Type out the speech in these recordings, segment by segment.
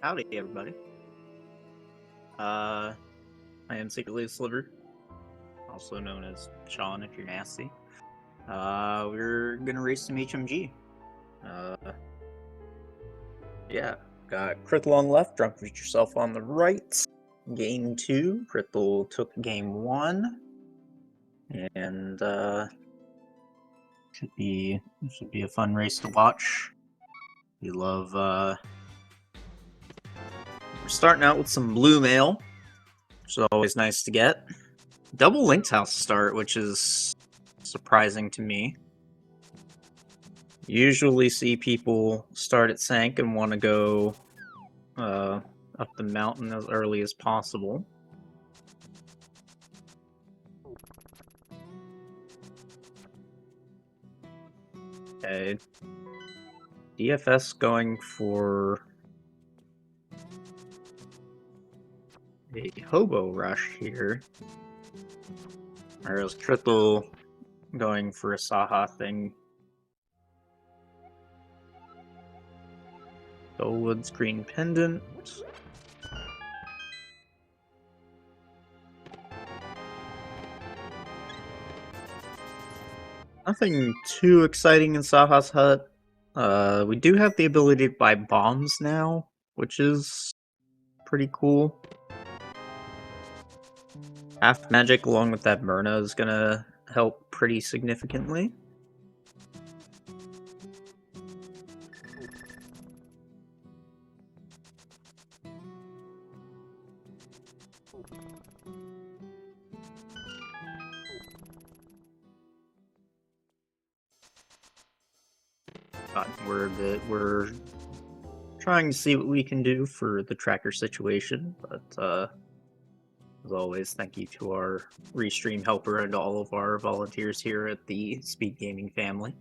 Howdy, everybody. I am Secretly a Sliver, also known as Sean if you're nasty. We're gonna race some HMG. Yeah, got krithel on the left, DrunkFutureSelf on the right. Game 2, krithel took game 1, and should be a fun race to watch. We love. We're starting out with some blue mail, which is always nice to get. Double linked house start, which is surprising to me. Usually see people start at Sank and want to go up the mountain as early as possible. Okay. DFS going for a hobo rush here. Whereas krithel going for a Saha thing. Goldwood's green pendant. Nothing too exciting in Saha's hut. We do have the ability to buy bombs now, which is pretty cool. Half magic along with that Myrna is gonna help pretty significantly. We're trying to see what we can do for the tracker situation, but as always, thank you to our restream helper and all of our volunteers here at the SpeedGaming family.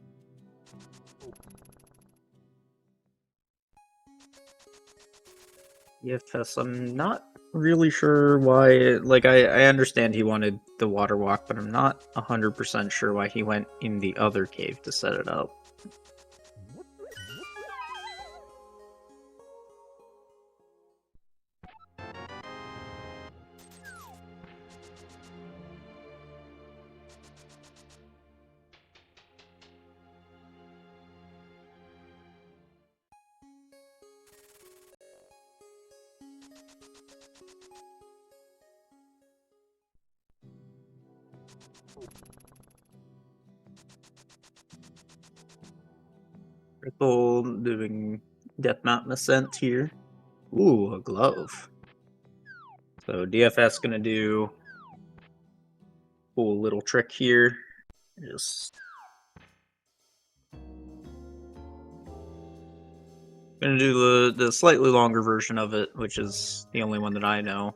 DFS, I'm not really sure why, like, I understand he wanted the water walk, but I'm not 100% sure why he went in the other cave to set it up. krithel doing Death Mountain Ascent here. Ooh, a glove. So DFS gonna do a cool little trick here. Just gonna do the slightly longer version of it, which is the only one that I know.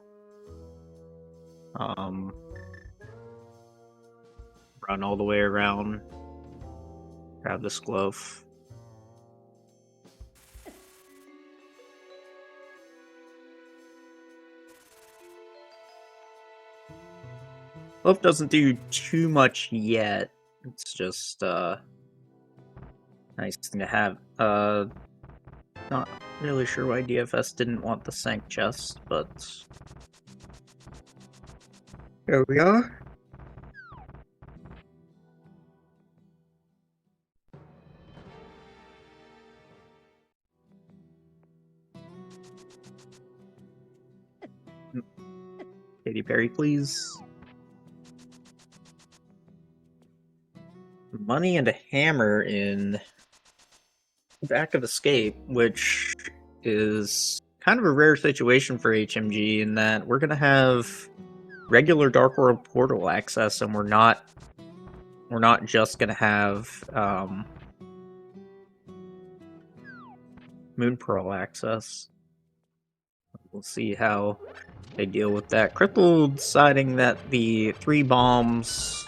Run all the way around. Grab this glove. Glove doesn't do too much yet. It's just nice thing to have. Not really sure why DFS didn't want the Sank chest, but there we are. Katy Perry, please. Money and a hammer in Back of Escape, which is kind of a rare situation for HMG in that we're gonna have regular Dark World portal access, and we're not just gonna have Moon Pearl access. We'll see how they deal with that. krithel deciding that the 3 bombs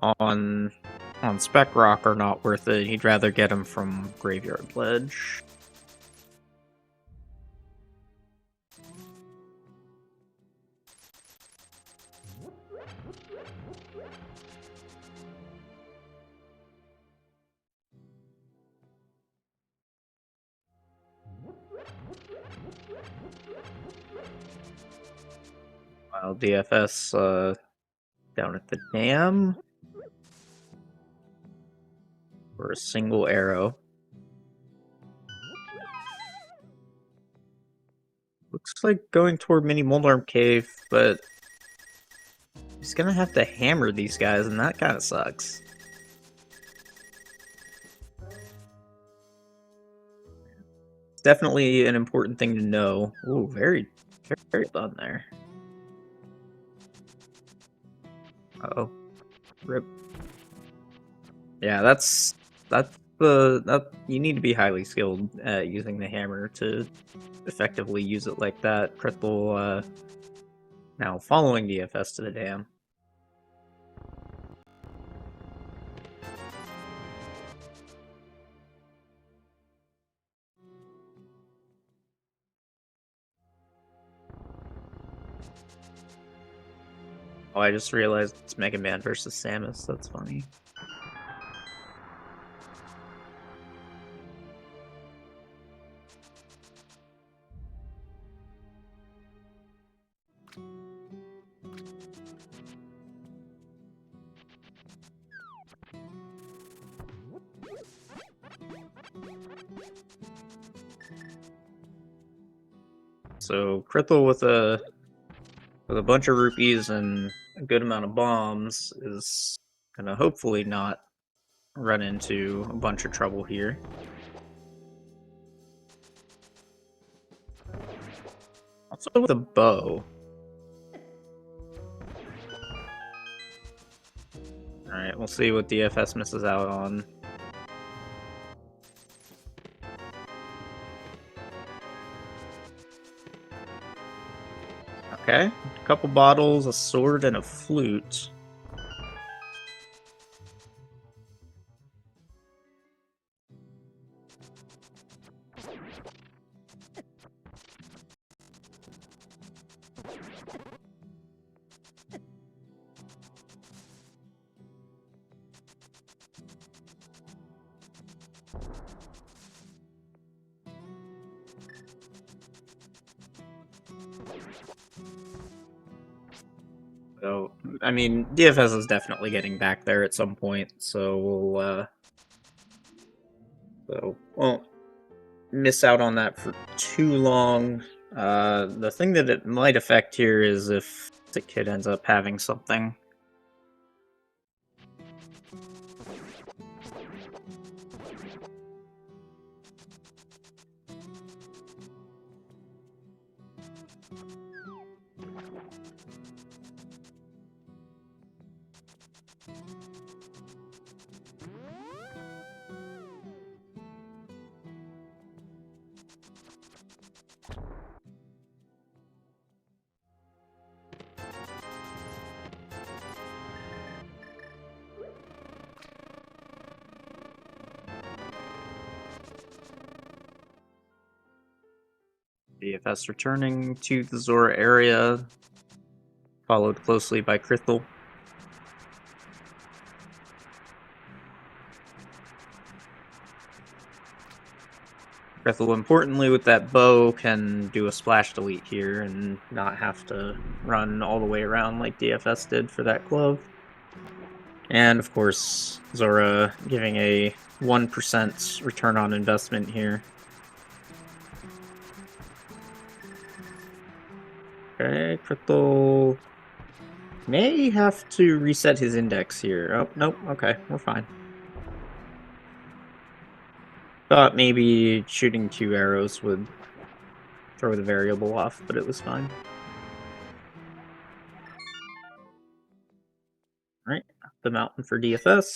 on Spec Rock are not worth it. He'd rather get them from Graveyard Ledge. While DFS down at the dam for a single arrow. Looks like going toward Mini Moldarm Cave, but he's gonna have to hammer these guys, and that kind of sucks. It's definitely an important thing to know. Ooh, very, very done there. Uh-oh. Rip. Yeah, that you need to be highly skilled at using the hammer to effectively use it like that. Krithel now following DFS to the dam. Oh, I just realized it's Mega Man versus Samus. That's funny. So Krithel with a bunch of rupees and a good amount of bombs is gonna hopefully not run into a bunch of trouble here. Also with a bow. Alright, we'll see what DFS misses out on. Okay, a couple bottles, a sword, and a flute. So, I mean, DFS is definitely getting back there at some point, so won't miss out on that for too long. The thing that it might affect here is if the kid ends up having something. DFS returning to the Zora area, followed closely by Krithel. Krithel, importantly, with that bow, can do a splash delete here and not have to run all the way around like DFS did for that glove. And, of course, Zora giving a 1% return on investment here. Okay, Krithel may have to reset his index here. Oh, nope, okay, we're fine. Thought maybe shooting 2 arrows would throw the variable off, but it was fine. Alright, up the mountain for DFS.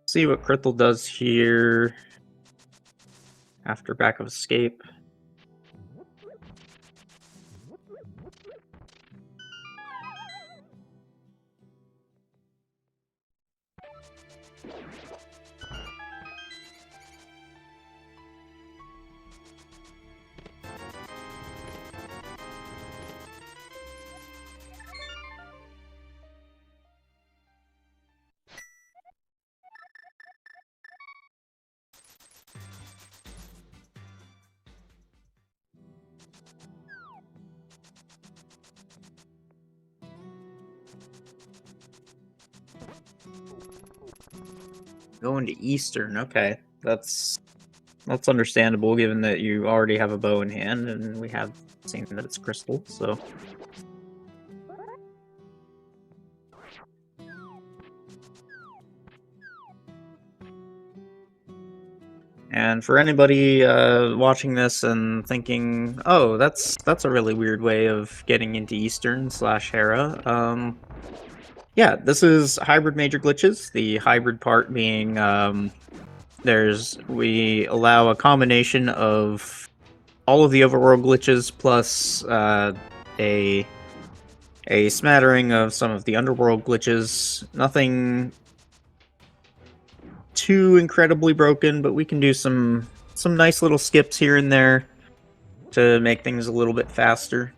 See what Krithel does here after back of escape. Going to Eastern, okay. That's understandable given that you already have a bow in hand and we have seen that it's crystal, so. And for anybody watching this and thinking, oh, that's a really weird way of getting into Eastern / Hera, yeah, this is hybrid major glitches. The hybrid part being we allow a combination of all of the overworld glitches plus a smattering of some of the underworld glitches. Nothing too incredibly broken, but we can do some nice little skips here and there to make things a little bit faster.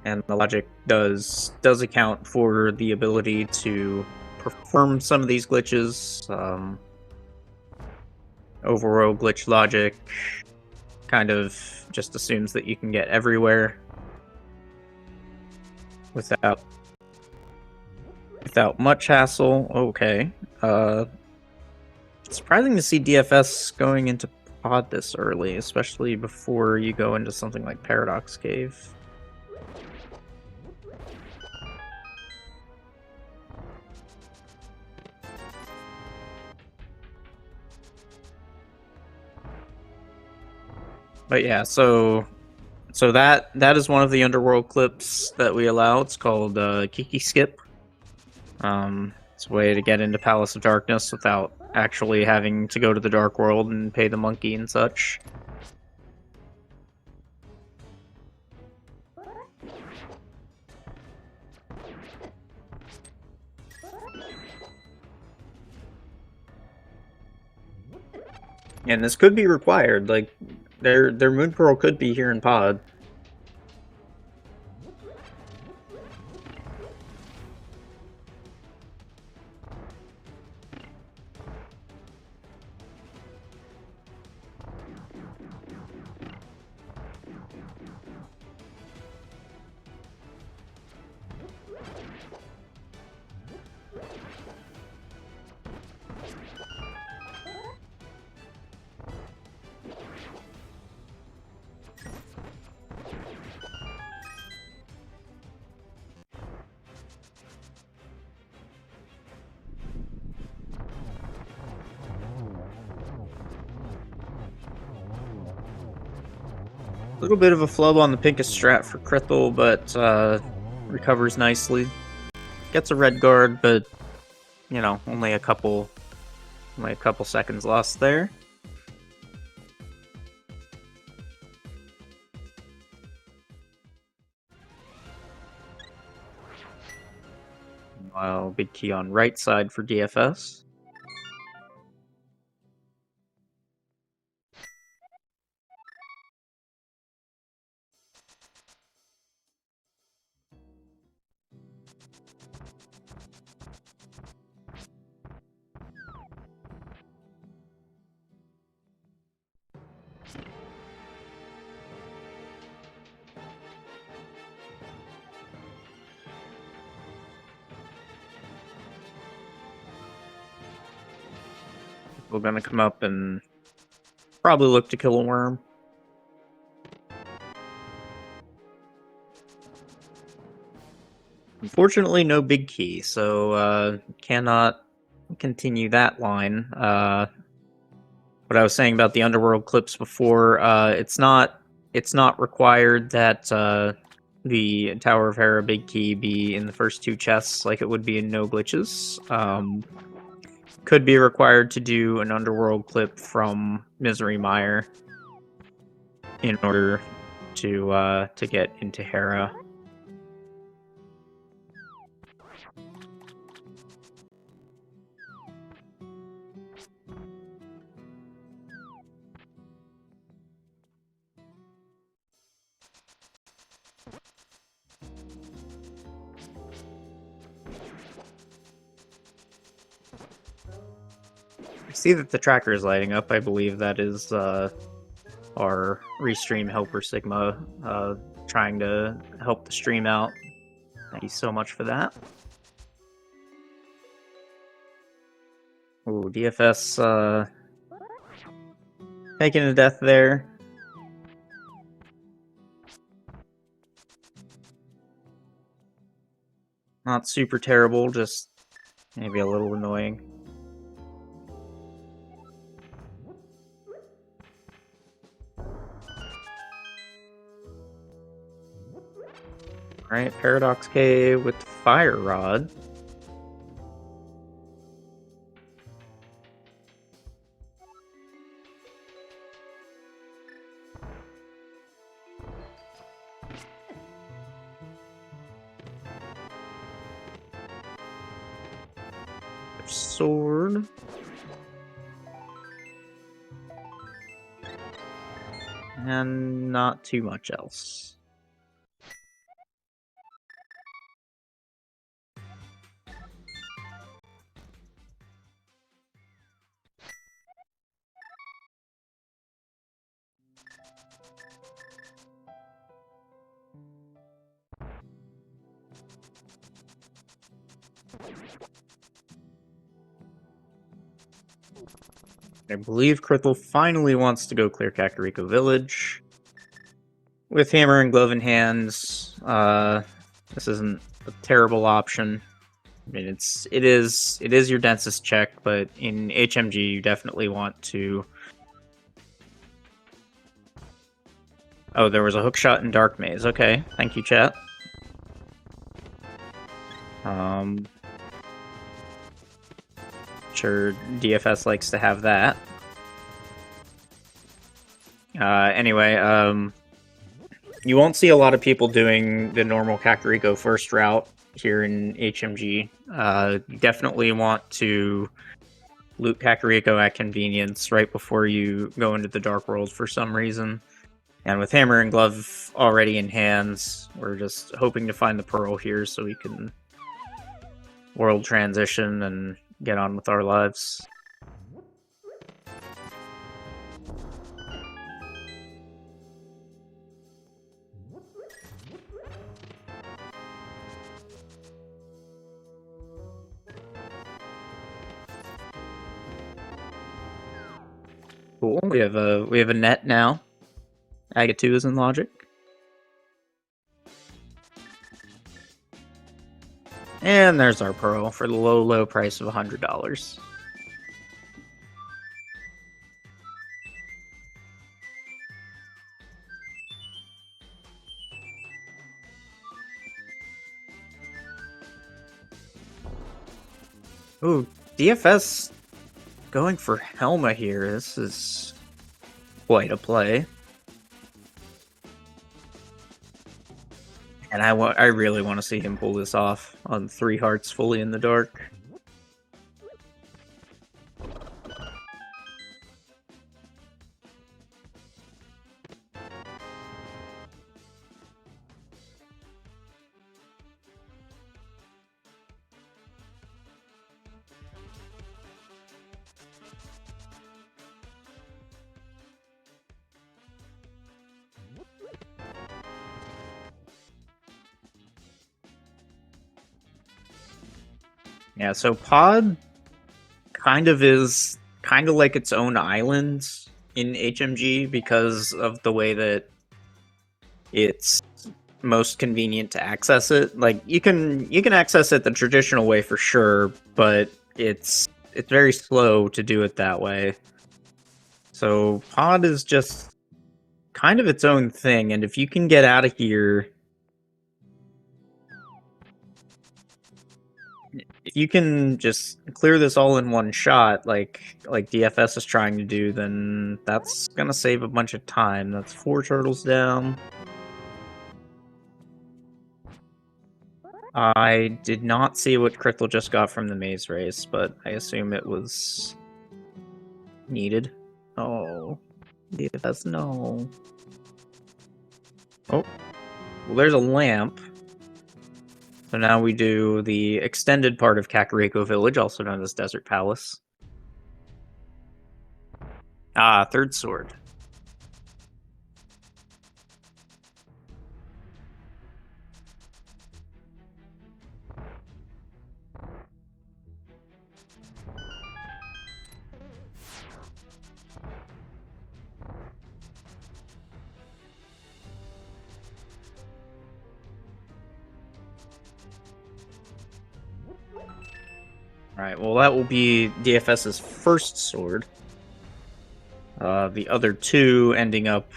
And the logic does account for the ability to perform some of these glitches. Overworld glitch logic kind of just assumes that you can get everywhere without much hassle. Okay. Surprising to see DFS going into pod this early, especially before you go into something like Paradox Cave. But yeah, so that is one of the underworld clips that we allow. It's called Kiki Skip. It's a way to get into Palace of Darkness without actually having to go to the Dark World and pay the monkey and such. And this could be required, like, their Moon Pearl could be here in pod. A little bit of a flub on the pinkest strat for Krithel, but recovers nicely. Gets a red guard, but you know, only a couple seconds lost there. While big key on right side for DFS. We're gonna come up and probably look to kill a worm. Unfortunately, no big key, so cannot continue that line. What I was saying about the underworld clips before, it's not required that the Tower of Hera big key be in the first two chests like it would be in no glitches. Could be required to do an underworld clip from Misery Mire in order to get into Hera. I see that the tracker is lighting up. I believe that is our restream helper Sigma, trying to help the stream out. Thank you so much for that. Ooh, DFS taking a death there. Not super terrible, just maybe a little annoying. Alright, Paradox K with Fire Rod. Sword. And not too much else. I believe Krithel finally wants to go clear Kakariko Village. With hammer and glove in hands, this isn't a terrible option. I mean, it is your densest check, but in HMG you definitely want to. Oh, there was a hook shot in Dark Maze. Okay, thank you, chat. Sure, DFS likes to have that. Anyway, you won't see a lot of people doing the normal Kakariko first route here in HMG. You definitely want to loot Kakariko at convenience right before you go into the Dark World for some reason. And with Hammer and Glove already in hands, we're just hoping to find the Pearl here so we can world transition and get on with our lives. Cool. We have a net now. Aga 2 is in logic. And there's our Pearl for the low price of $100. Ooh, DFS going for Helma here. This is quite a play. And I really want to see him pull this off on 3 hearts fully in the dark. Yeah, so Pod kind of is like its own island in HMG because of the way that it's most convenient to access it. Like you can access it the traditional way for sure, but it's very slow to do it that way. So Pod is just kind of its own thing, and if you can get out of here, if you can just clear this all in one shot, like DFS is trying to do, then that's gonna save a bunch of time. That's 4 turtles down. I did not see what Krithel just got from the maze race, but I assume it was needed. Oh, DFS, no. Oh, well, there's a lamp. So now we do the extended part of Kakariko Village, also known as Desert Palace. Ah, third sword. Alright, well that will be DFS's first sword. The other two ending up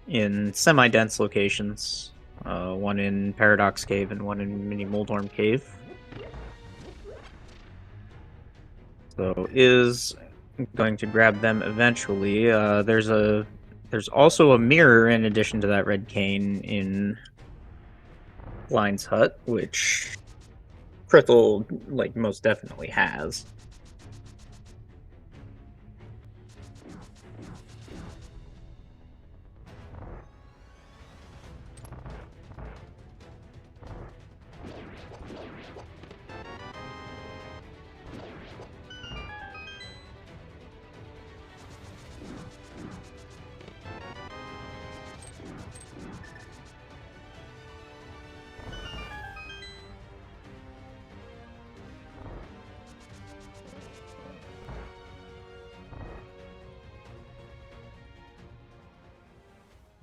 in semi-dense locations. One in Paradox Cave and one in Mini Moldorm Cave. So is going to grab them eventually. There's also a mirror in addition to that red cane in Blind's hut, which krithel like most definitely has.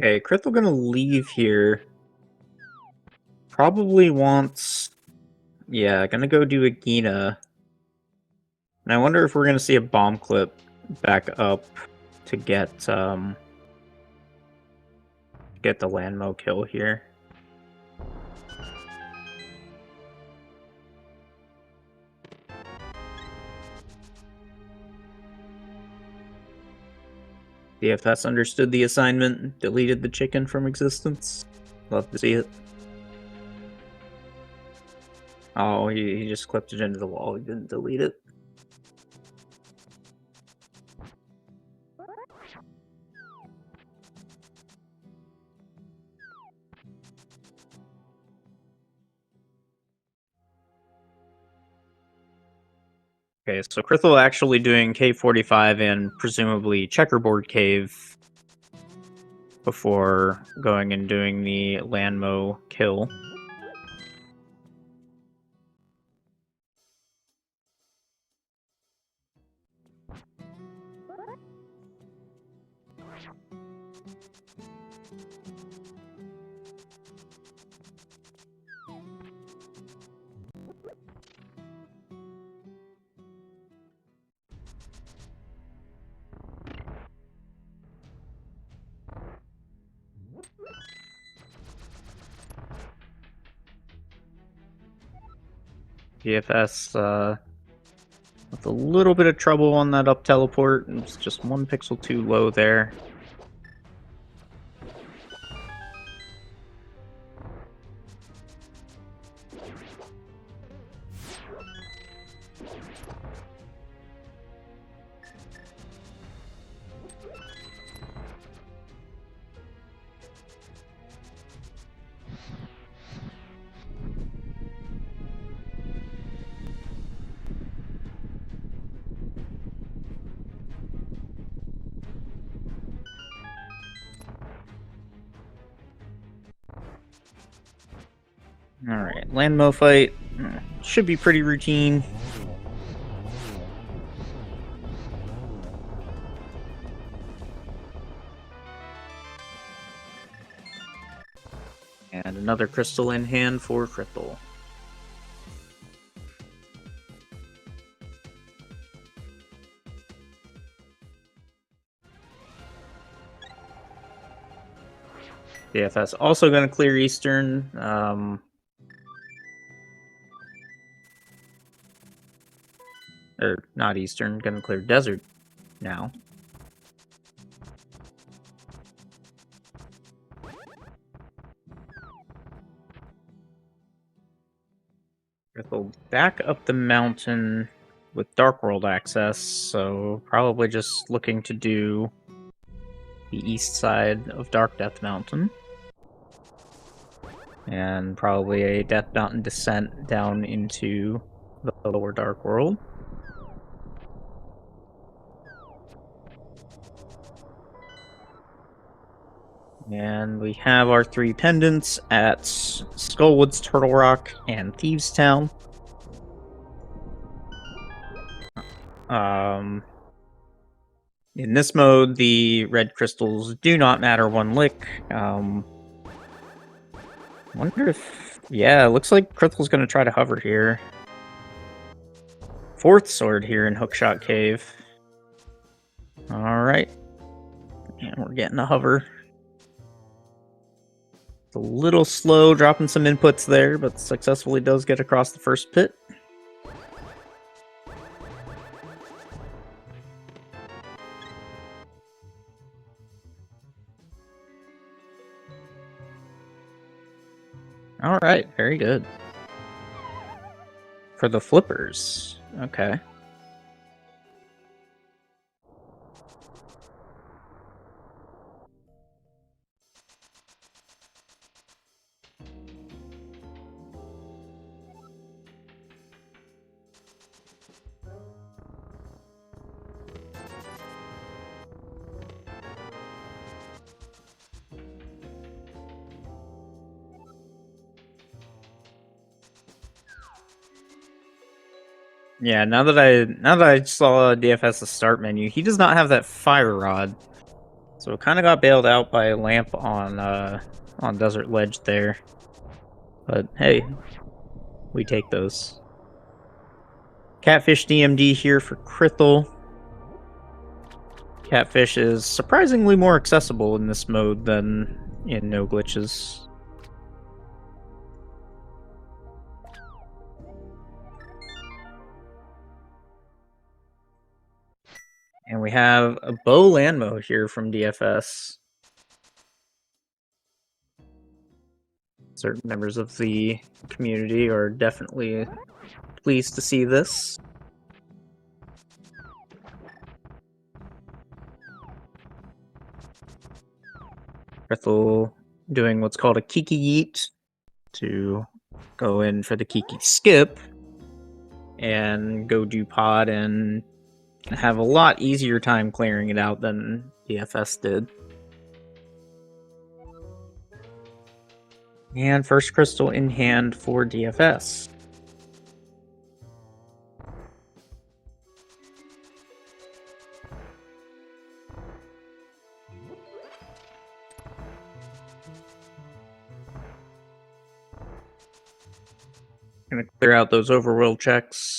Okay, krithel gonna leave here. Probably wants... Yeah, gonna go do a Gina. And I wonder if we're gonna see a bomb clip back up to get the Landmo kill here. DFS understood the assignment, deleted the chicken from existence. Love to see it. Oh, he just clipped it into the wall. He didn't delete it. Okay, so krithel actually doing K45 and presumably Checkerboard Cave before going and doing the Landmo kill. DFS with a little bit of trouble on that up teleport. It's just one pixel too low there. Alright, Landmo fight. Should be pretty routine. And another crystal in hand for krithel. DFS also going to clear Eastern. Or not Eastern, going to clear Desert now. krithel back up the mountain with Dark World access, so probably just looking to do the east side of Dark Death Mountain. And probably a Death Mountain descent down into the lower Dark World. And we have our three pendants at Skullwoods, Turtle Rock, and Thieves Town. In this mode, the red crystals do not matter one lick. Wonder if... Yeah, it looks like krithel going to try to hover here. fourth sword here in Hookshot Cave. Alright. And we're getting a hover. It's a little slow dropping some inputs there, but successfully does get across the first pit. Alright, very good. For the flippers. Okay. Yeah, now that I saw DFS's start menu, he does not have that fire rod. So it kind of got bailed out by a lamp on Desert Ledge there. But hey, we take those. Catfish DMD here for Krithel. Catfish is surprisingly more accessible in this mode than in No Glitches. And we have a Bow Landmo here from DFS. Certain members of the community are definitely pleased to see this. Krithel doing what's called a Kiki Yeet to go in for the Kiki Skip and go do pod and have a lot easier time clearing it out than DFS did. And first crystal in hand for DFS. Gonna clear out those overworld checks.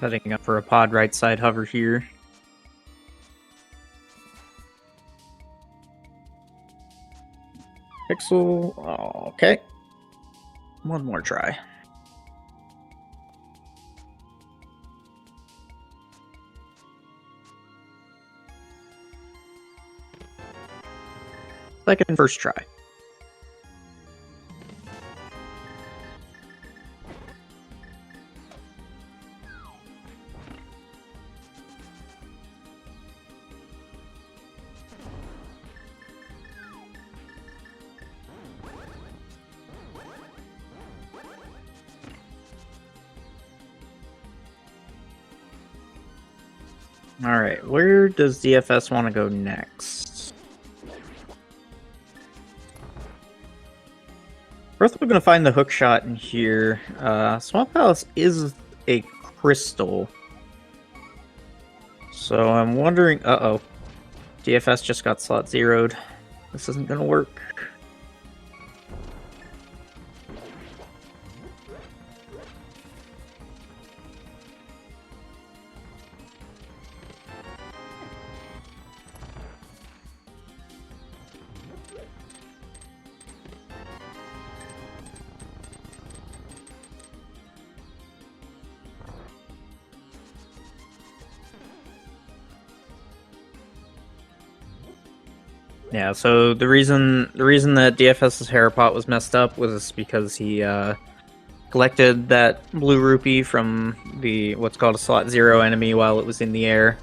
Setting up for a pod right side hover here. Pixel, okay. One more try. Second first try. Alright, where does DFS want to go next? First, we're going to find the hook shot in here. Swamp Palace is a crystal. So I'm wondering... Uh-oh. DFS just got slot zeroed. This isn't going to work. Yeah, so the reason that DFS's Harapot was messed up was because he collected that blue rupee from the what's called a slot 0 enemy while it was in the air.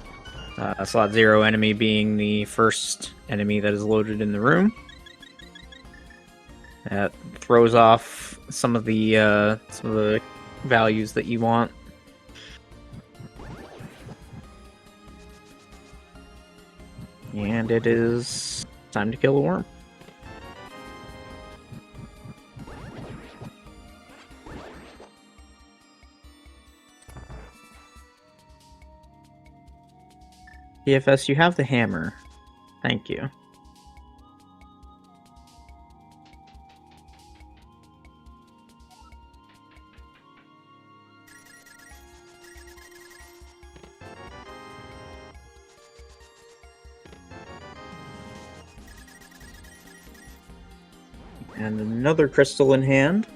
Slot 0 enemy being the first enemy that is loaded in the room. That throws off some of the values that you want. And it is time to kill a worm. DFS, you have the hammer. Thank you. And another crystal in hand.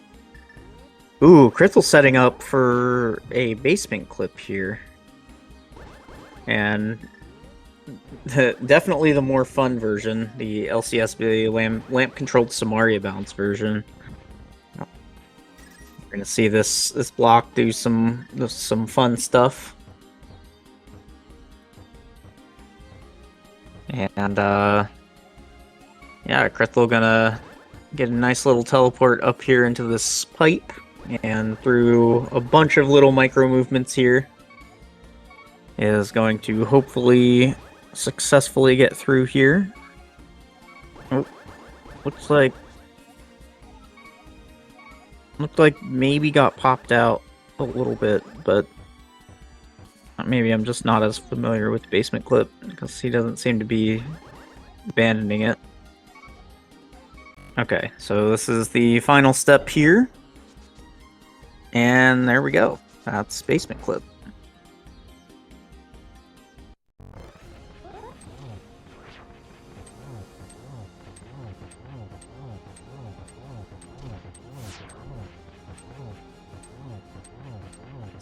Ooh, Krithel setting up for a basement clip here. And definitely the more fun version, the LCSB lamp-controlled Samaria bounce version. We're gonna see this block do some fun stuff. And yeah, Krithel gonna get a nice little teleport up here into this pipe, and through a bunch of little micro movements here, is going to hopefully successfully get through here. Oh, looks like maybe got popped out a little bit, but maybe I'm just not as familiar with the basement clip because he doesn't seem to be abandoning it. Okay, so this is the final step here. And there we go. That's basement clip.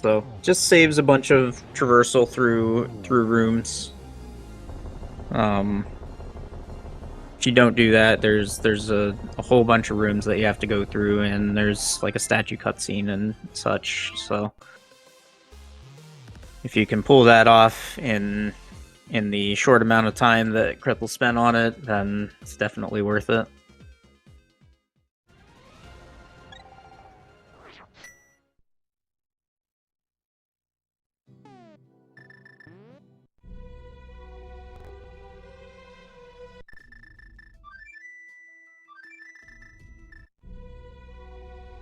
So just saves a bunch of traversal through rooms. If you don't do that, there's a whole bunch of rooms that you have to go through, and there's like a statue cutscene and such. So if you can pull that off in the short amount of time that Krithel spent on it, then it's definitely worth it.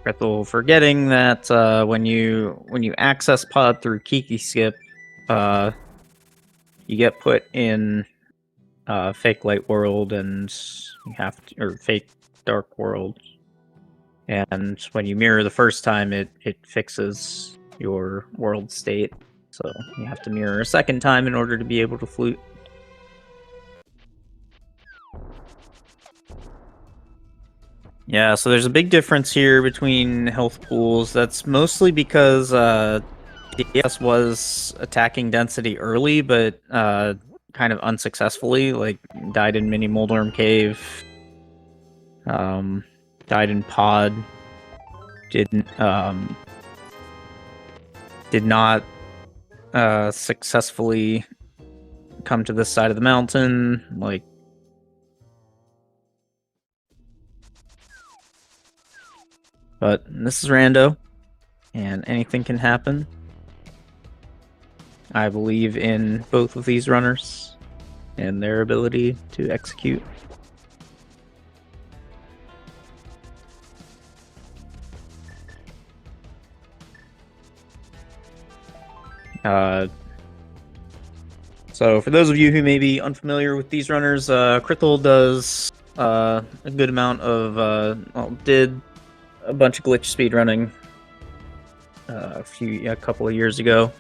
Krithel forgetting that when you access pod through Kiki Skip, you get put in fake light world, and you have to, or fake dark world. And when you mirror the first time, it fixes your world state. So you have to mirror a second time in order to be able to flute. Yeah, so there's a big difference here between health pools. That's mostly because DS was attacking density early, but kind of unsuccessfully. Like, died in Mini Moldworm Cave, died in Pod, did not successfully come to this side of the mountain. Like, but this is rando, and anything can happen. I believe in both of these runners and their ability to execute. So for those of you who may be unfamiliar with these runners, Krithel does a good amount of, did a bunch of glitch speedrunning a couple of years ago.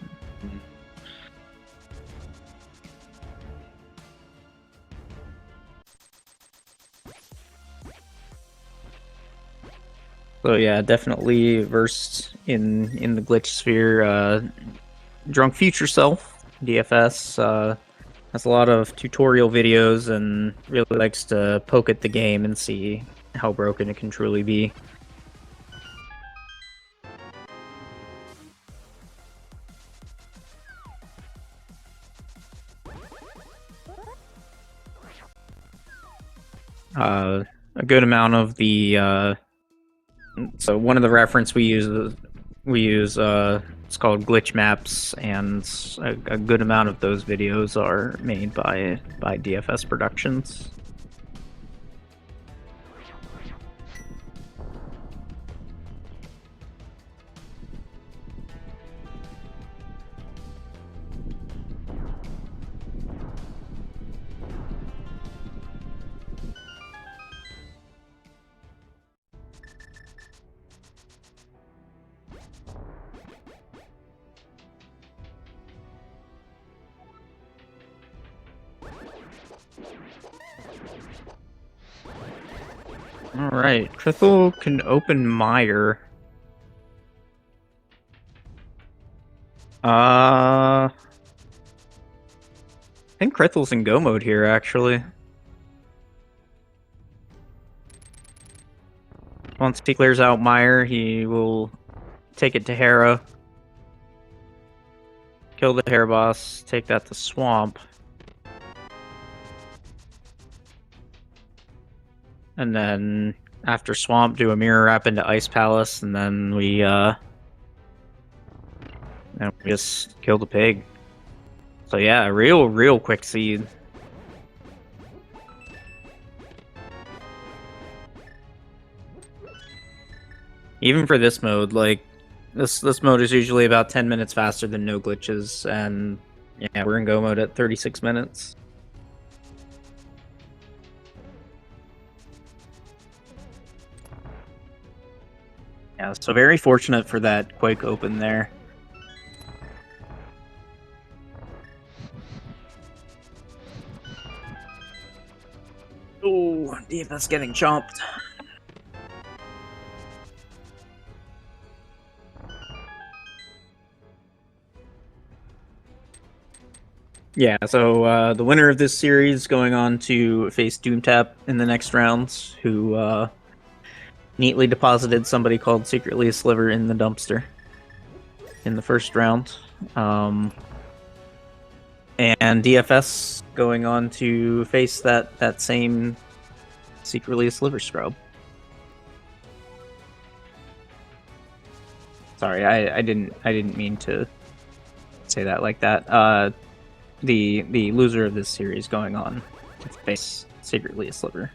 So yeah, definitely versed in the glitch sphere. DrunkFutureSelf, DFS, Has a lot of tutorial videos and really likes to poke at the game and see how broken it can truly be. A good amount of the so one of the reference we use it's called glitch maps, and a good amount of those videos are made by DFS Productions. Alright, krithel can open mire. I think krithel's in go mode here, actually. Once he clears out mire, he will take it to Hera, kill the hair boss, take that to swamp. And then after swamp, do a mirror wrap into Ice Palace, and then we just kill the pig. So yeah, real quick seed. Even for this mode, like this mode is usually about 10 minutes faster than no glitches, and yeah, we're in go mode at 36 minutes. Yeah, so very fortunate for that Quake open there. Oh, DFS getting chomped. Yeah, so the winner of this series going on to face Doomtap in the next rounds, who neatly deposited somebody called Secretly a Sliver in the dumpster in the first round. And DFS going on to face that same Secretly a Sliver scrub. Sorry, I didn't mean to say that like that. The loser of this series going on to face Secretly a Sliver.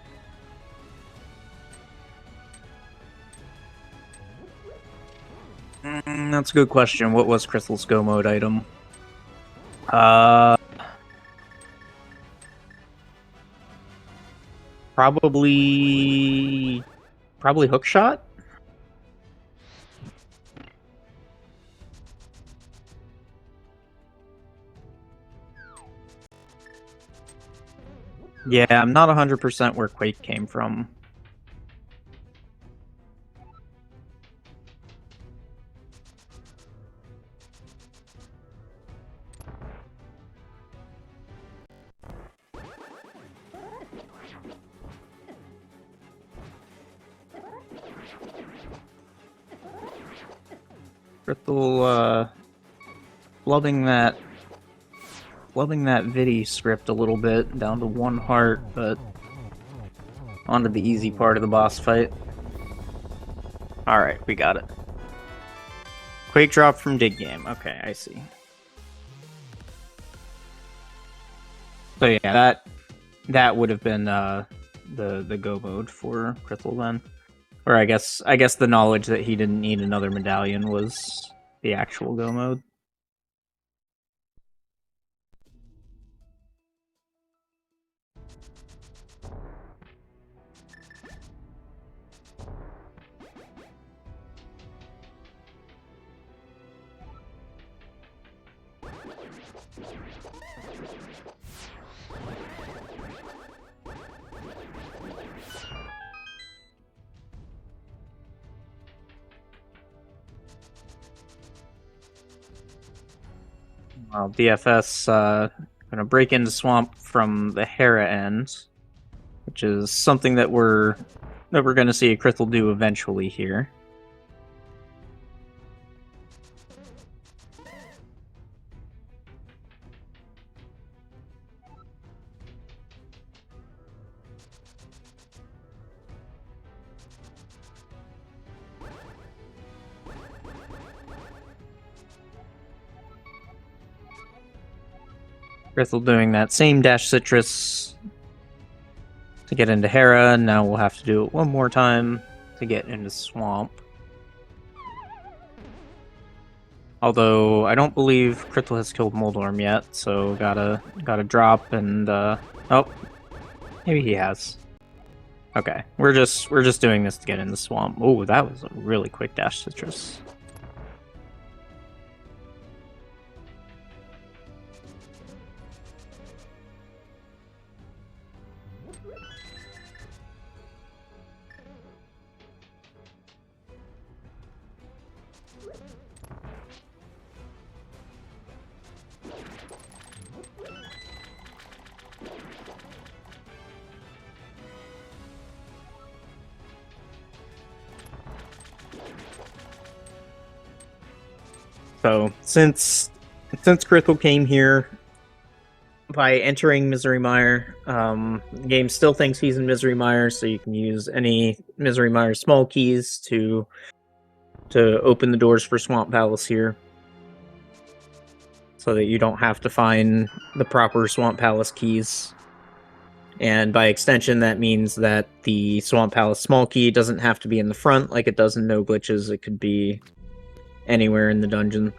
That's a good question. What was Krysthal's go mode item? Probably hookshot. Yeah, I'm not 100% where Quake came from. Krithel, flubbing that Vidi script a little bit, down to 1 heart, but onto the easy part of the boss fight. Alright, we got it. Quake drop from Dig Game. Okay, I see. So yeah, that would have been the go mode for Krithel then. Or I guess the knowledge that he didn't need another medallion was the actual go mode. Well, DFS gonna break into swamp from the Hera end, which is something that we're gonna see a krithel do eventually here. Krithel doing that same dash citrus to get into Hera, and now we'll have to do it one more time to get into swamp. Although I don't believe Krithel has killed Moldorm yet, so gotta drop and oh, maybe he has. Okay, we're just doing this to get in the swamp. Oh, that was a really quick dash citrus. So since Krithel came here by entering Misery Mire, the game still thinks he's in Misery Mire, so you can use any Misery Mire small keys to open the doors for Swamp Palace here, so that you don't have to find the proper Swamp Palace keys. And by extension, that means that the Swamp Palace small key doesn't have to be in the front like it does in No Glitches. It could be anywhere in the dungeon.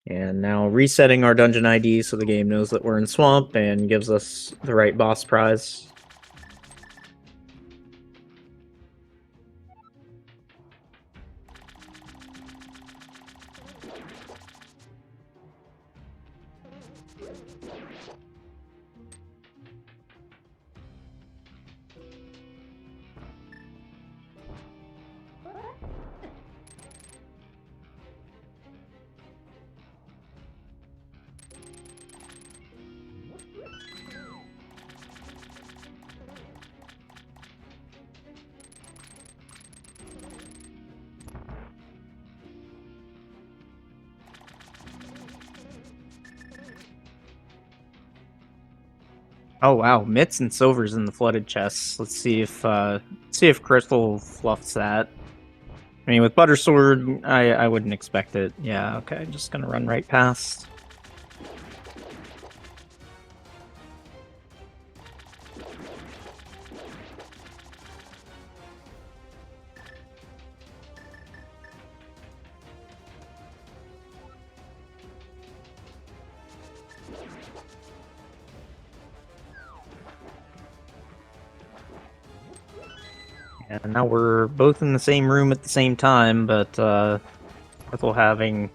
And now resetting our dungeon ID so the game knows that we're in Swamp and gives us the right boss prize. Oh wow, Mitts and Silvers in the flooded chests. Let's see if Krithel fluffs that. I mean, with Buttersword, I wouldn't expect it. Yeah, okay, just gonna run right past. And now we're both in the same room at the same time, but Krithel having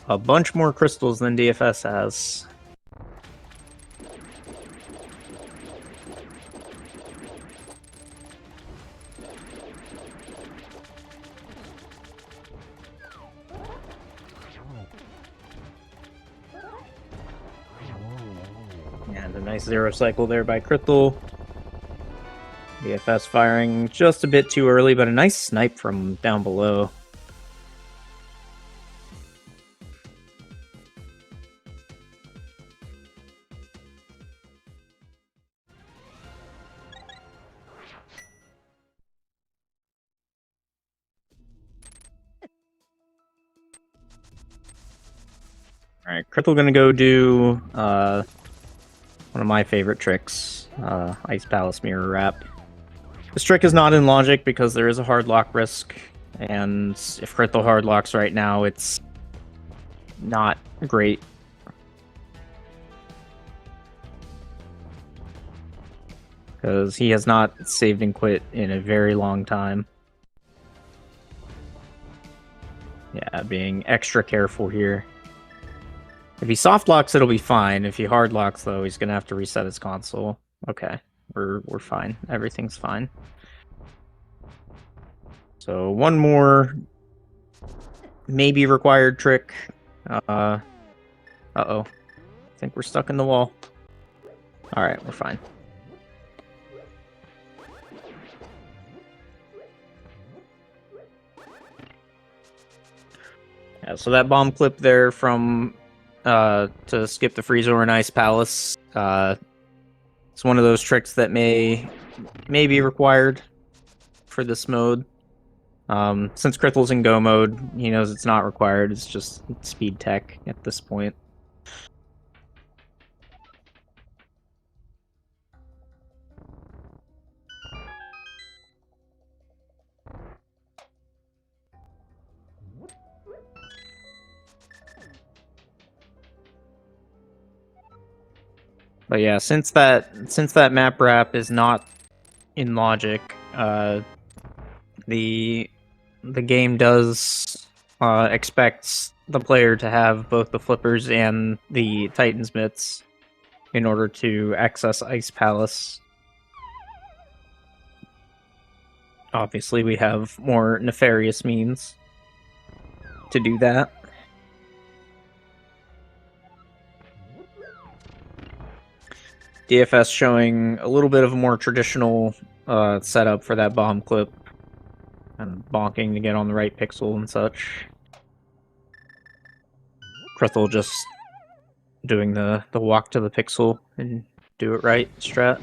a bunch more crystals than DFS has. And a nice zero cycle there by Krithel. DFS firing just a bit too early, but a nice snipe from down below. Alright, Krithel gonna go do one of my favorite tricks, Ice Palace Mirror Wrap. This trick is not in logic because there is a hard lock risk, and if Krithel hard locks right now, it's not great. Because he has not saved and quit in a very long time. Yeah, being extra careful here. If he soft locks, it'll be fine. If he hard locks, though, he's gonna have to reset his console. Okay, we're fine. Everything's fine. So one more maybe required trick Uh-oh. I think we're stuck in the wall. Alright, we're fine. Yeah, so that bomb clip there from to skip the freeze over an ice palace, it's one of those tricks that may be required for this mode. Since Krithel's in go mode, he knows it's not required, it's just speed tech at this point. But yeah, since that map wrap is not in logic, the game does expects the player to have both the flippers and the Titan's mitts in order to access Ice Palace. Obviously, we have more nefarious means to do that. DFS showing a little bit of a more traditional setup for that bomb clip. And bonking to get on the right pixel and such. Krithel just doing the walk to the pixel and do it right strat.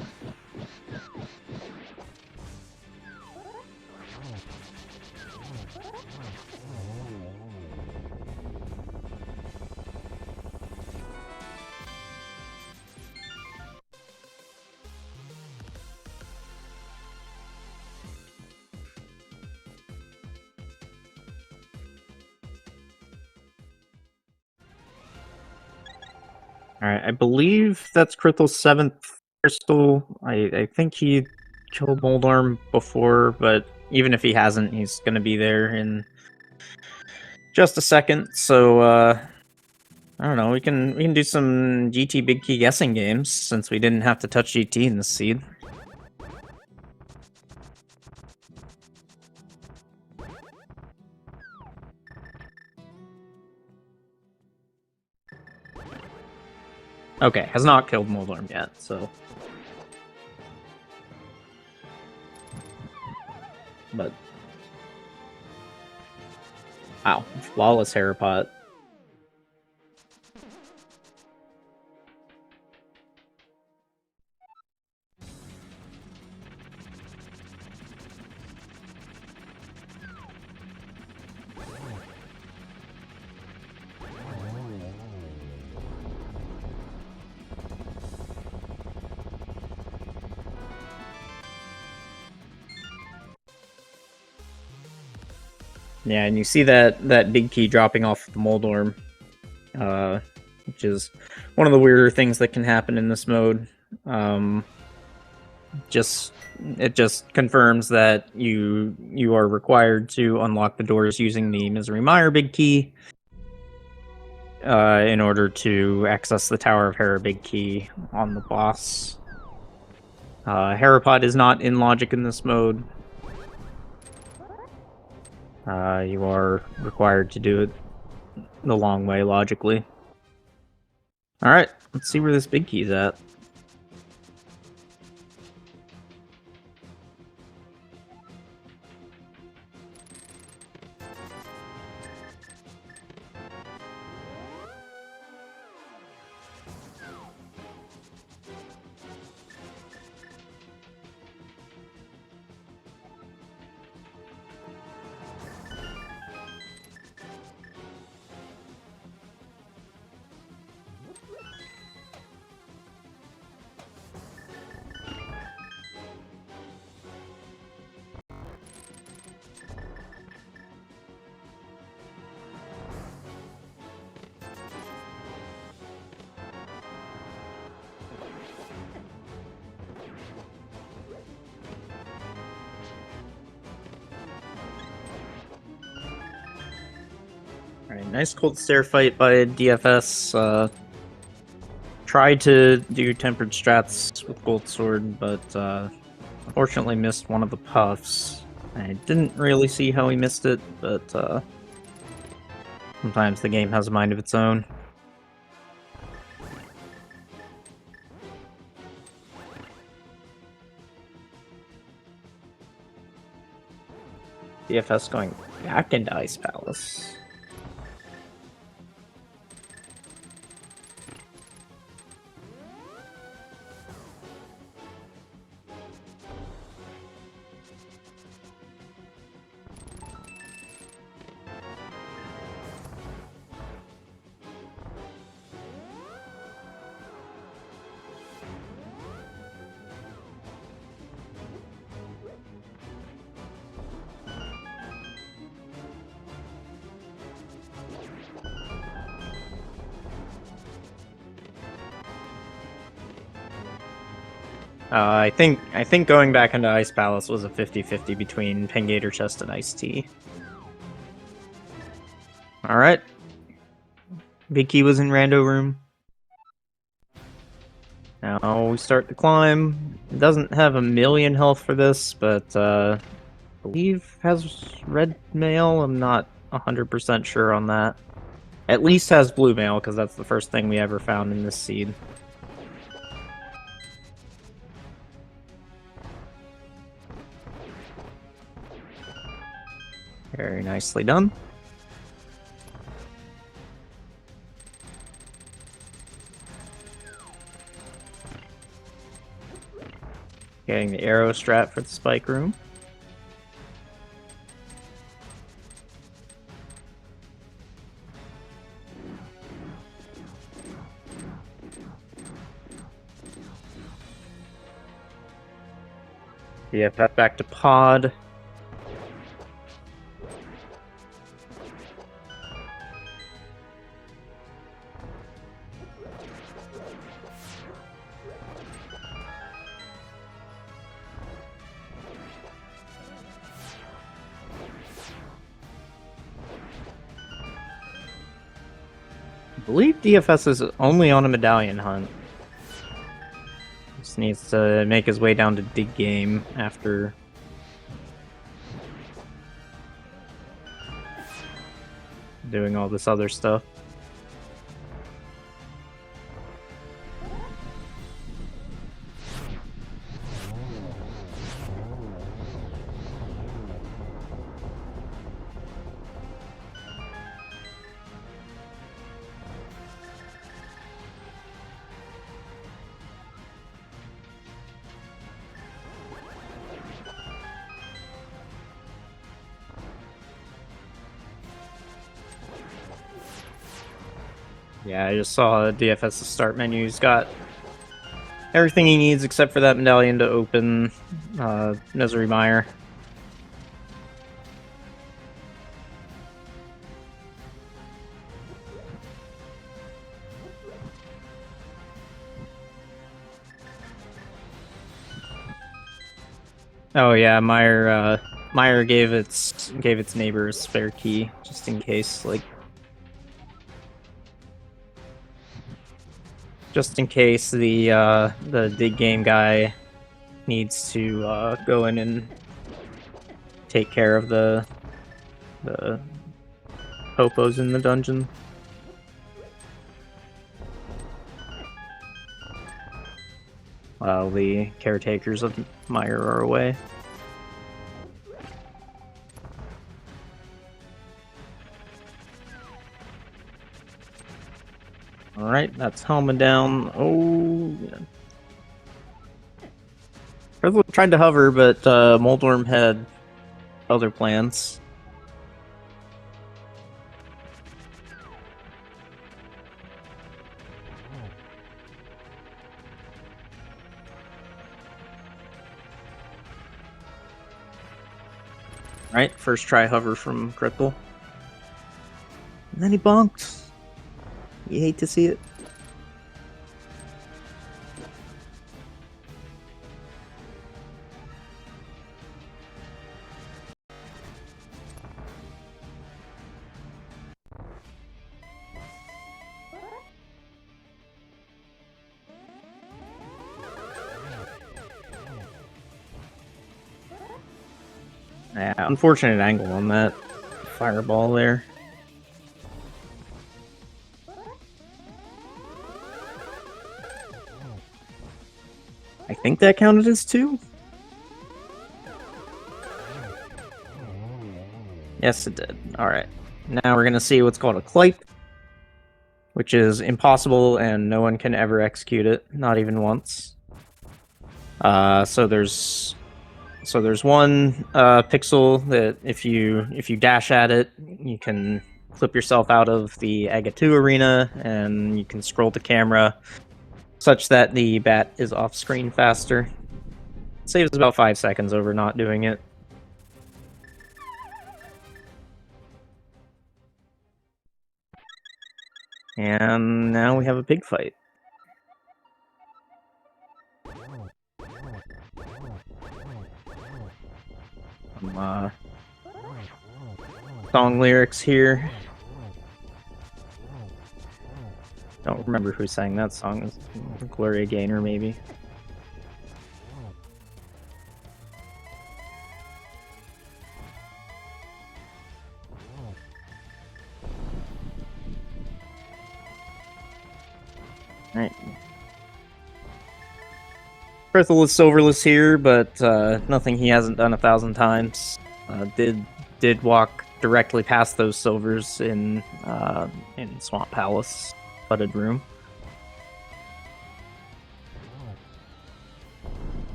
Alright, I believe that's Krithel's 7th crystal. I think he killed Moldarm before, but even if he hasn't, he's gonna be there in just a second. So I don't know, we can do some GT big key guessing games since we didn't have to touch GT in this seed. Okay, has not killed Moldarm yet, so. But. Wow, flawless Harapot. Yeah, and you see that big key dropping off the Moldorm, which is one of the weirder things that can happen in this mode. It just confirms that you are required to unlock the doors using the Misery Mire big key in order to access the Tower of Hera big key on the boss. Harapod is not in logic in this mode. You are required to do it the long way, logically. Alright, let's see where this big key's at. Alright, nice cold stair fight by DFS. Tried to do tempered strats with Gold Sword, but unfortunately missed one of the puffs. I didn't really see how he missed it, but Sometimes the game has a mind of its own. DFS going back into Ice Palace. I think going back into Ice Palace was a 50-50 between Pengator Chest and Ice Tea. Alright. Vicky was in Rando Room. Now we start to climb. It doesn't have a million health for this, but I believe has red mail. I'm not 100% sure on that. At least has blue mail, because that's the first thing we ever found in this seed. Very nicely done. Getting the arrow strat for the spike room. DFF back to pod. I believe DFS is only on a medallion hunt. Just needs to make his way down to Dig Game after doing all this other stuff. Yeah, I just saw DFS's start menu. He's got everything he needs except for that medallion to open Misery Mire. Oh yeah, Mire gave its neighbor a spare key just in case, like. Just in case the Dig Game guy needs to go in and take care of the hopos in the dungeon. While the caretakers of Mire are away. Alright, that's Helma down. Oh, yeah. Krithel tried to hover, but Moldworm had other plans. Right, first try hover from Krithel. And then he bonked. You hate to see it. Yeah, unfortunate angle on that fireball there. think that counted as 2. Yes, it did. Alright. Now we're going to see what's called a clype, which is impossible and no one can ever execute it, not even once. So there's one pixel that if you dash at it, you can flip yourself out of the Aga 2 arena, and you can scroll the camera such that the bat is off screen faster. It saves about 5 seconds over not doing it. And now we have a pig fight. Song lyrics here. Don't remember who sang that song. It was Gloria Gaynor, maybe. Alright. Krithel is silverless here, but nothing he hasn't done 1,000 times. Did walk directly past those silvers in Swamp Palace, flooded room.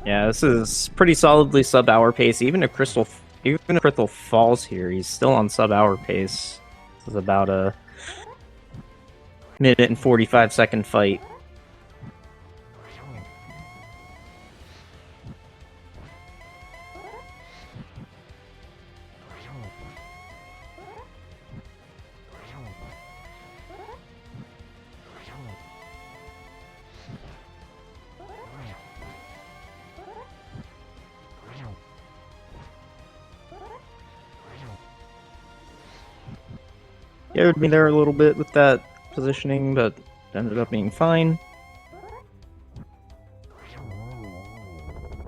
Yeah, this is pretty solidly sub-hour pace. Even if Krithel falls here, he's still on sub-hour pace. This is about a minute and 45-second fight. Scared me there a little bit with that positioning, but ended up being fine.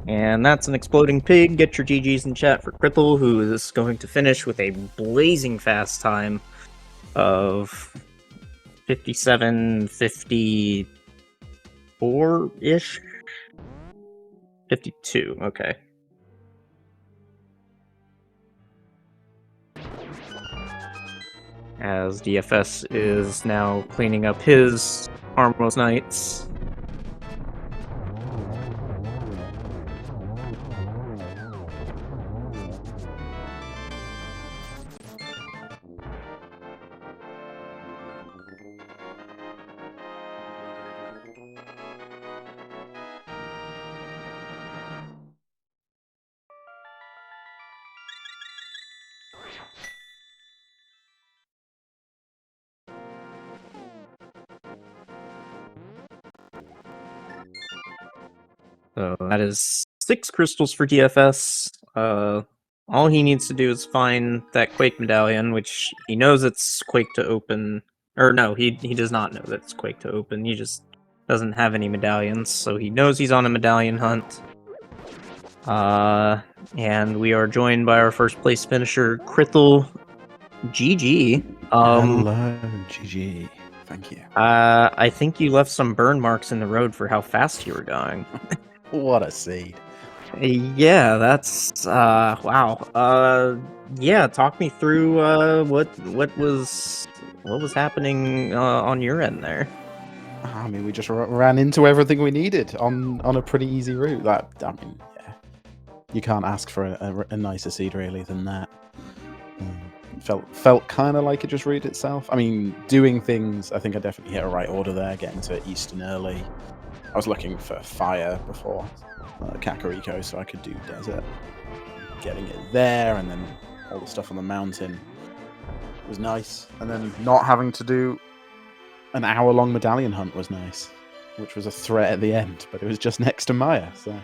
And that's an exploding pig. Get your GGs in chat for Krithel, who is going to finish with a blazing fast time of 57:54-ish? 52, okay. As DFS is now cleaning up his Harmless Knights. So that is 6 crystals for DFS. All he needs to do is find that Quake medallion, which he knows it's Quake to open. Or no, he does not know that it's Quake to open. He just doesn't have any medallions, so he knows he's on a medallion hunt. And we are joined by our first place finisher, Krithel. GG. Hello, GG. Thank you. I think you left some burn marks in the road for how fast you were going. What a seed. Yeah, that's wow. Yeah, talk me through what was happening on your end there. I mean, we just ran into everything we needed on a pretty easy route. Yeah, you can't ask for a nicer seed really than that. Felt kind of like it just read itself. I mean, doing things, I think I definitely hit a right order there, getting to Eastern early. I was looking for fire before Kakariko, so I could do desert. Getting it there, and then all the stuff on the mountain was nice. And then not having to do an hour-long medallion hunt was nice, which was a threat at the end, but it was just next to Maya, so...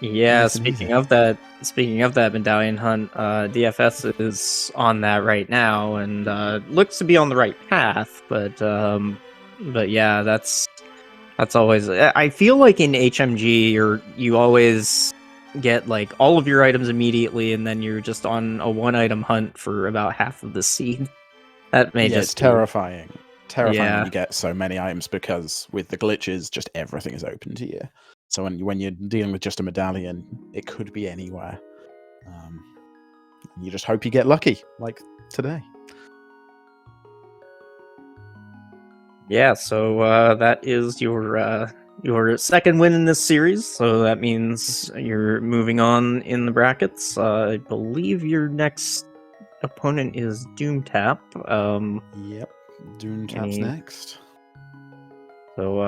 Yeah, speaking of that medallion hunt, DFS is on that right now, and looks to be on the right path. But yeah, that's always. I feel like in HMG, you always get like all of your items immediately, and then you're just on a one-item hunt for about half of the seed. That may Yeah, just it's terrifying. Terrifying when Yeah. you get so many items, because with the glitches, just everything is open to you. So when you're dealing with just a medallion, it could be anywhere. You just hope you get lucky, like today. Yeah, so that is your second win in this series. So that means you're moving on in the brackets. I believe your next opponent is Doomtap. Yep, Doomtap's any- next. So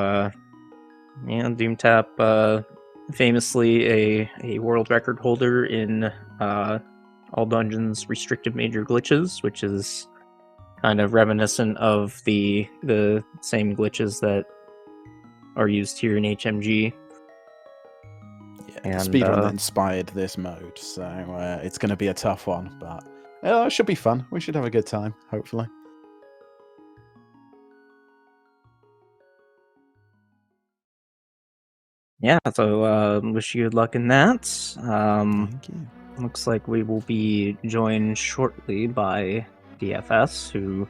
yeah, Doomtap, famously a world record holder in all dungeons restricted major glitches, which is kind of reminiscent of the same glitches that are used here in HMG. Yeah, And, the speedrun that inspired this mode, so it's going to be a tough one, but it should be fun. We should have a good time, hopefully. Yeah, so wish you good luck in that. Thank you. Looks like we will be joined shortly by DFS, who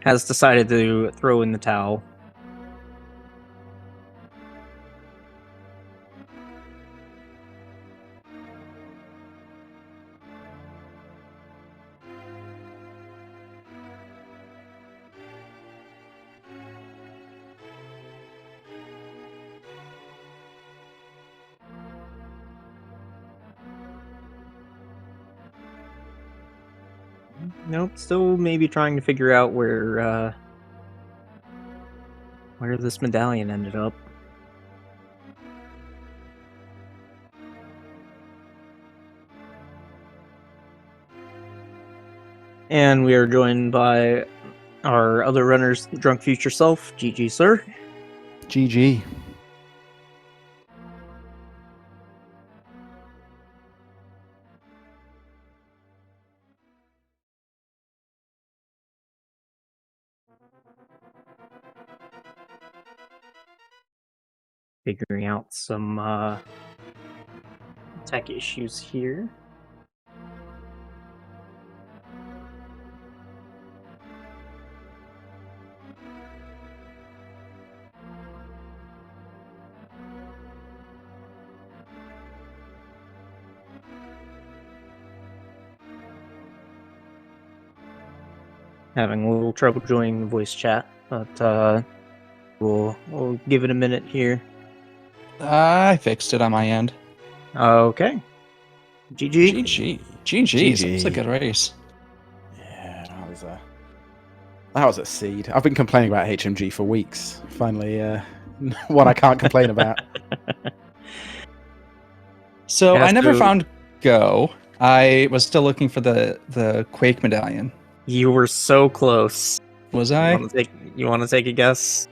has decided to throw in the towel. Nope, still maybe trying to figure out where this medallion ended up. And we are joined by our other runners, DrunkFutureSelf. GG, sir. GG. Figuring out some tech issues here. Having a little trouble joining the voice chat, but we'll give it a minute here. I fixed it on my end. Okay. GG. GG. That was a good race. Yeah, that was a seed. I've been complaining about HMG for weeks. Finally, one I can't complain about. So Yeah, I never so- found Go. I was still looking for the Quake medallion. You were so close. Was I? You want to take a guess?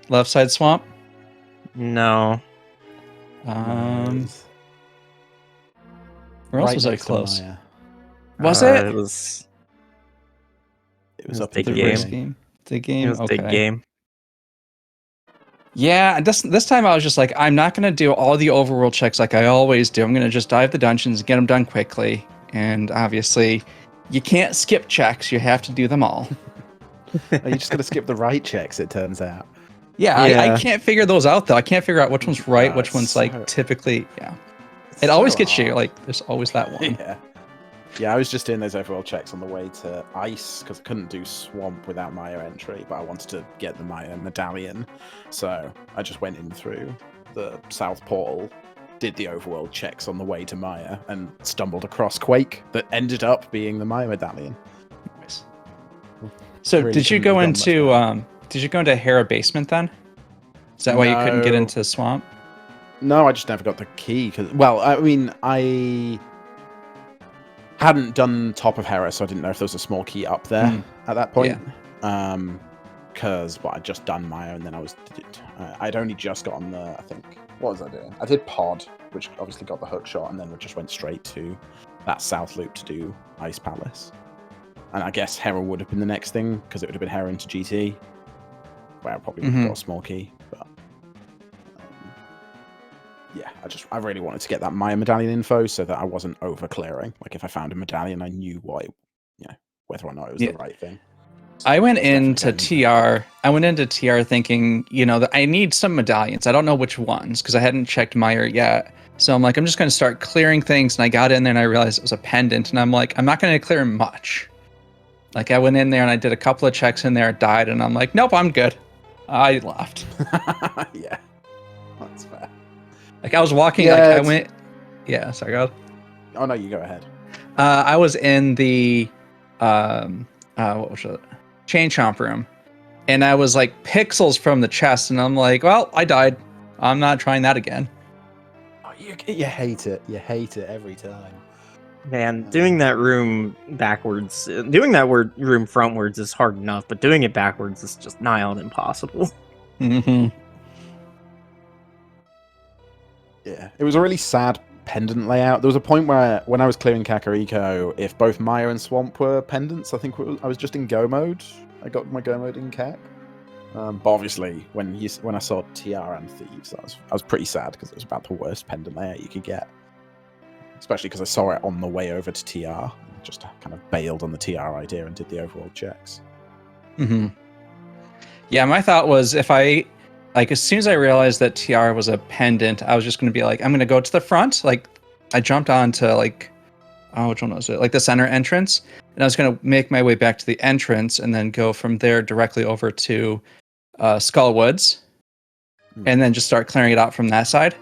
Left side swamp? No. Where else was I next to close? Maya. Was it? It was up big in The game. race game? The game? It was a Okay. big game. Yeah, this time I was just like, I'm not going to do all the overworld checks like I always do. I'm going to just dive the dungeons, get them done quickly. And obviously, you can't skip checks. You have to do them all. You just got to skip the right checks, it turns out. Yeah, Yeah. I can't figure those out, though. I can't figure out which one's right, which it's one's, like, so- typically, yeah. It's It always so gets you, hard. like, there's always that one. Yeah, I was just doing those overall checks on the way to Ice, because I couldn't do Swamp without Maya entry, but I wanted to get the Maya medallion. So I just went in through the South Portal, did the overworld checks on the way to Maya, and stumbled across Quake that ended up being the Maya medallion. Nice. So Really did you couldn't go have done much into did you go into Hera basement then? Is that why you couldn't get No. into Swamp? No, I just never got the key. Well, I mean, I hadn't done top of Hera, so I didn't know if there was a small key up there at that point. Because I'd just done Maya, and then I'd only just got on the, I think, what was I doing? I did Pod, which obviously got the hook shot, and then we just went straight to that south loop to do Ice Palace. And I guess Hera would have been the next thing, because it would have been Hera into GT, where I probably would have got a small key. But yeah, I really wanted to get that Maya medallion info so that I wasn't over clearing. Like, if I found a medallion, I knew whether or not it was the right thing. I went It's definitely into getting- TR. I went into TR thinking, that I need some medallions. I don't know which ones because I hadn't checked Meyer yet. So I'm like, I'm just going to start clearing things. And I got in there and I realized it was a pendant. And I'm like, I'm not going to clear much. Like I went in there and I did a couple of checks in there, died, and I'm like, nope, I'm good. I left. Yeah, that's fair. Like I was walking, Yeah, like I it's- went. Yeah, sorry, go. Oh no, you go ahead. I was in the what was it? Chain chomp room, and I was like pixels from the chest, and I'm like, well, I died. I'm not trying that again. Oh, you hate it. You hate it every time. Man, doing that room backwards, doing that room frontwards is hard enough, but doing it backwards is just nigh on impossible. Mm-hmm. Yeah, it was a really sad pendant layout. There was a point where, when I was clearing Kakariko, if both Maya and Swamp were pendants, I think I was just in Go mode. I got my Go mode in Cap. But obviously, when I saw TR and Thieves, I was pretty sad because it was about the worst pendant layout you could get. Especially because I saw it on the way over to TR. And just kind of bailed on the TR idea and did the overworld checks. Mm-hmm. Yeah, my thought was as soon as I realized that TR was a pendant, I was just going to be like, I'm going to go to the front. Like, I jumped onto which one was it? Like the center entrance. And I was going to make my way back to the entrance and then go from there directly over to Skull Woods. And then just start clearing it out from that side.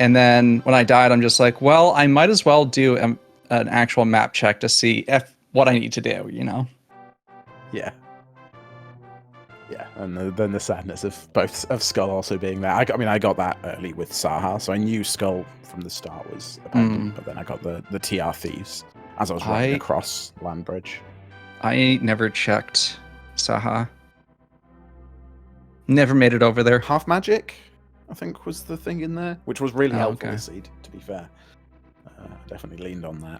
And then when I died, I'm just like, well, I might as well do an actual map check to see what I need to do, Yeah. Yeah, and then the sadness of Skull also being there. I got that early with Saha, so I knew Skull from the start was a pendant, but then I got the TR Thieves as I was running across Land Bridge. I never checked Saha. Never made it over there. Half Magic, I think, was the thing in there, which was really helpful this seed, to be fair. Definitely leaned on that.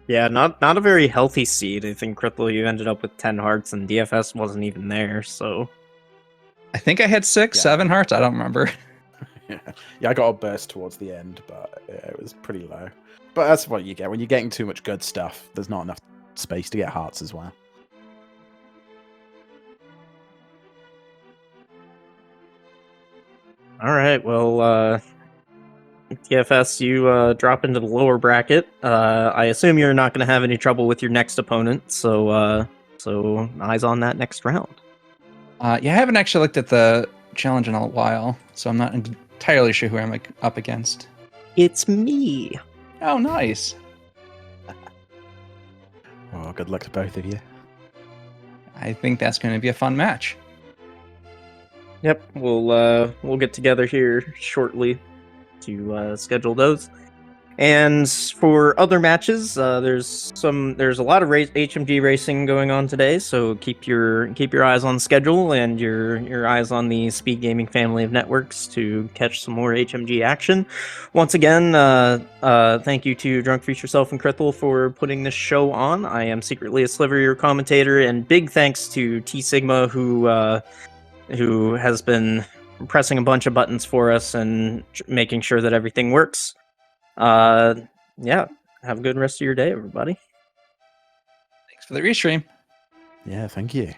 Yeah, not a very healthy seed. I think Krithel, you ended up with 10 hearts, and DFS wasn't even there, so... I think I had 7 hearts, I don't remember. Yeah, I got a burst towards the end, but it was pretty low. But that's what you get. When you're getting too much good stuff, there's not enough space to get hearts as well. Alright, well, DFS, you drop into the lower bracket. I assume you're not going to have any trouble with your next opponent, so eyes on that next round. Yeah, I haven't actually looked at the challenge in a while, so I'm not entirely sure who I'm up against. It's me. Oh, nice. Well, good luck to both of you. I think that's going to be a fun match. Yep, we'll get together here shortly to schedule those. And for other matches, there's a lot of HMG racing going on today, so keep your eyes on the schedule and your eyes on the SpeedGaming family of networks to catch some more HMG action. Once again, thank you to DrunkFutureSelf and Krithel for putting this show on. I am secretly a Sliver, your commentator, and big thanks to T Sigma who has been pressing a bunch of buttons for us and making sure that everything works. Yeah, have a good rest of your day, everybody. Thanks for the restream. Yeah, thank you.